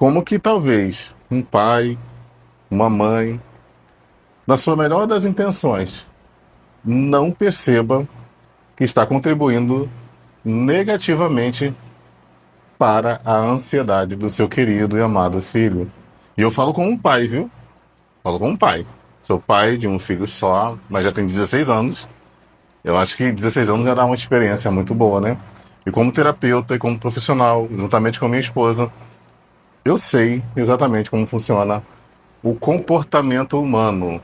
como que talvez um pai, uma mãe, na sua melhor das intenções, não perceba que está contribuindo negativamente para a ansiedade do seu querido e amado filho. E eu falo como um pai, viu? Falo como um pai. Sou pai de um filho só, mas já tem 16 anos. Eu acho que 16 anos já dá uma experiência muito boa, né? E como terapeuta e como profissional, juntamente com a minha esposa, eu sei exatamente como funciona o comportamento humano.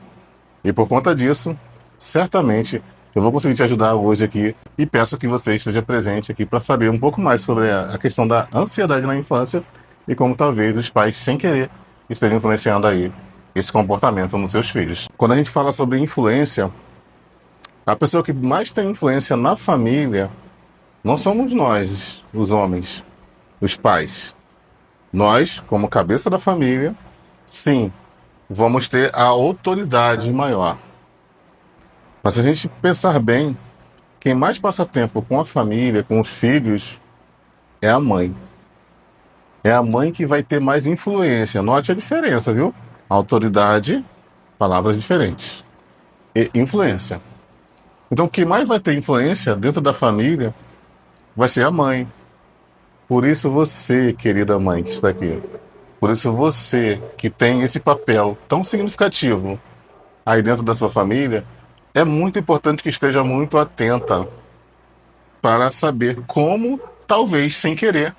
E por conta disso, certamente eu vou conseguir te ajudar hoje aqui e peço que você esteja presente aqui para saber um pouco mais sobre a questão da ansiedade na infância e como talvez os pais, sem querer, estejam influenciando aí esse comportamento nos seus filhos. Quando a gente fala sobre influência, a pessoa que mais tem influência na família não somos nós, os homens, os pais. Nós, como cabeça da família, sim, vamos ter a autoridade maior. Mas se a gente pensar bem, quem mais passa tempo com a família, com os filhos, é a mãe. É a mãe que vai ter mais influência. Note a diferença, viu? Autoridade, palavras diferentes. E influência. Então, quem mais vai ter influência dentro da família vai ser a mãe. Por isso você, querida mãe que está aqui, por isso você que tem esse papel tão significativo aí dentro da sua família, é muito importante que esteja muito atenta para saber como, talvez sem querer,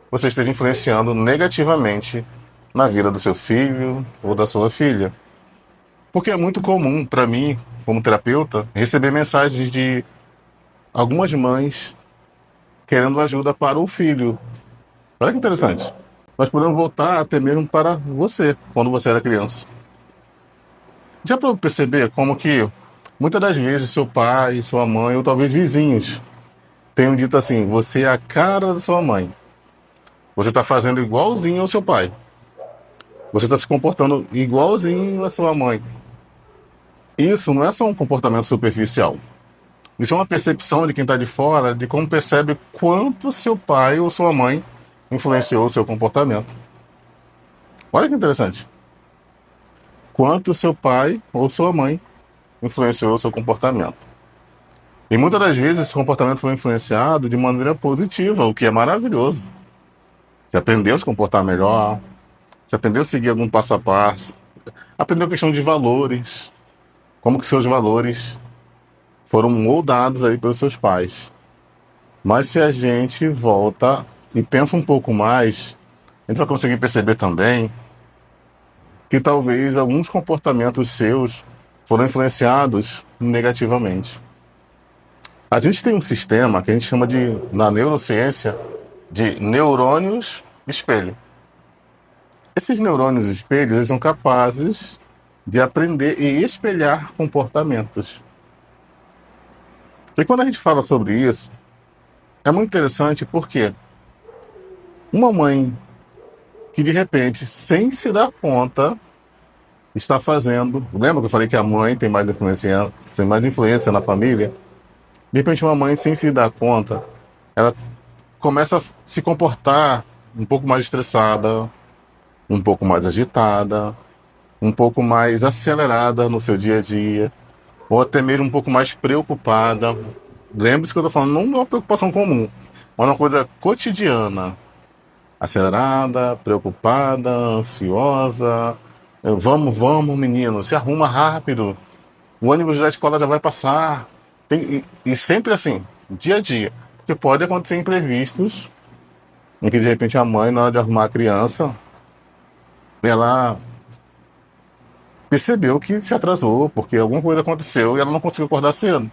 você esteja influenciando negativamente na vida do seu filho ou da sua filha. Porque é muito comum para mim, como terapeuta, receber mensagens de algumas mães querendo ajuda para o filho. Olha que interessante. Nós podemos voltar até mesmo para você, quando você era criança. Já para perceber como que muitas das vezes seu pai, sua mãe ou talvez vizinhos tenham dito assim: você é a cara da sua mãe. Você está fazendo igualzinho ao seu pai. Você está se comportando igualzinho à sua mãe. Isso não é só um comportamento superficial. Isso é uma percepção de quem está de fora de como percebe quanto seu pai ou sua mãe influenciou o seu comportamento. Olha que interessante. Quanto seu pai ou sua mãe influenciou o seu comportamento. E muitas das vezes esse comportamento foi influenciado de maneira positiva, o que é maravilhoso. Você aprendeu a se comportar melhor, você aprendeu a seguir algum passo a passo, aprendeu a questão de valores, como que seus valores foram moldados aí pelos seus pais. Mas se a gente volta e pensa um pouco mais, a gente vai conseguir perceber também que talvez alguns comportamentos seus foram influenciados negativamente. A gente tem um sistema que a gente chama de, na neurociência, de neurônios espelho. Esses neurônios espelhos eles são capazes de aprender e espelhar comportamentos. E quando a gente fala sobre isso, é muito interessante porque uma mãe que de repente, sem se dar conta, está fazendo. Lembra que eu falei que a mãe tem mais influência na família? De repente, uma mãe, sem se dar conta, ela começa a se comportar um pouco mais estressada, um pouco mais agitada, um pouco mais acelerada no seu dia a dia, ou até mesmo um pouco mais preocupada. Lembre-se que eu estou falando não de uma preocupação comum, mas uma coisa cotidiana. Acelerada, preocupada, ansiosa. Vamos, vamos, menino, se arruma rápido. O ônibus da escola já vai passar. E sempre assim, dia a dia. Porque pode acontecer imprevistos em que de repente a mãe, na hora de arrumar a criança, ela percebeu que se atrasou, porque alguma coisa aconteceu e ela não conseguiu acordar cedo.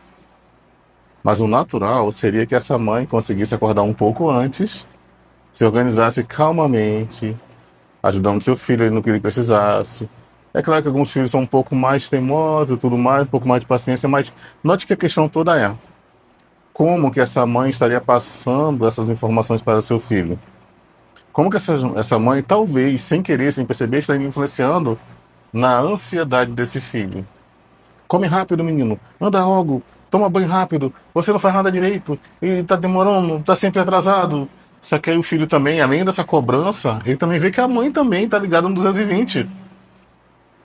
Mas o natural seria que essa mãe conseguisse acordar um pouco antes, se organizasse calmamente, ajudando seu filho no que ele precisasse. É claro que alguns filhos são um pouco mais teimosos e tudo mais, um pouco mais de paciência, mas note que a questão toda é como que essa mãe estaria passando essas informações para o seu filho. Como que essa mãe, talvez, sem querer, sem perceber, estaria influenciando na ansiedade desse filho. Come rápido, menino. Anda logo. Toma banho rápido. Você não faz nada direito. E tá demorando, tá sempre atrasado. Só que aí o filho também, além dessa cobrança, ele também vê que a mãe também está ligada no 220.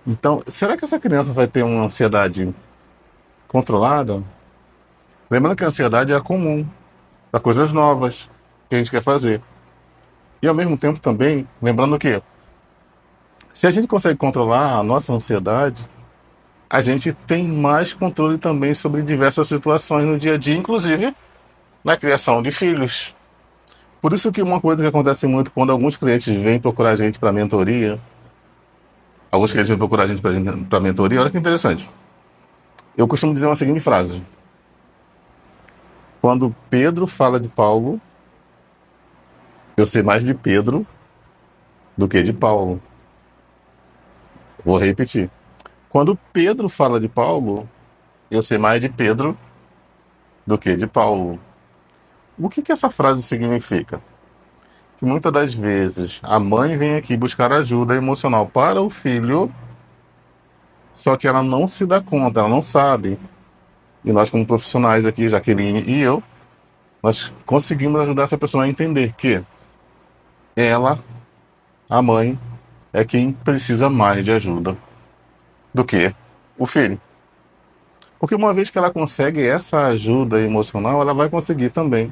Então, será que essa criança vai ter uma ansiedade controlada? Lembrando que a ansiedade é comum para coisas novas que a gente quer fazer. E ao mesmo tempo também, lembrando que se a gente consegue controlar a nossa ansiedade, a gente tem mais controle também sobre diversas situações no dia a dia, inclusive na criação de filhos. Por isso que uma coisa que acontece muito quando alguns clientes vêm procurar a gente para mentoria, alguns clientes vêm procurar a gente para mentoria, olha que interessante. Eu costumo dizer uma seguinte frase: quando Pedro fala de Paulo, eu sei mais de Pedro do que de Paulo. Vou repetir. Quando Pedro fala de Paulo, eu sei mais de Pedro do que de Paulo. O que que essa frase significa? Que muitas das vezes a mãe vem aqui buscar ajuda emocional para o filho, só que ela não se dá conta, ela não sabe. E nós, como profissionais aqui, Jaqueline e eu, nós conseguimos ajudar essa pessoa a entender que ela, a mãe, é quem precisa mais de ajuda do que o filho. Porque uma vez que ela consegue essa ajuda emocional, ela vai conseguir também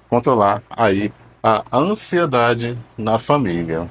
controlar aí a ansiedade na família.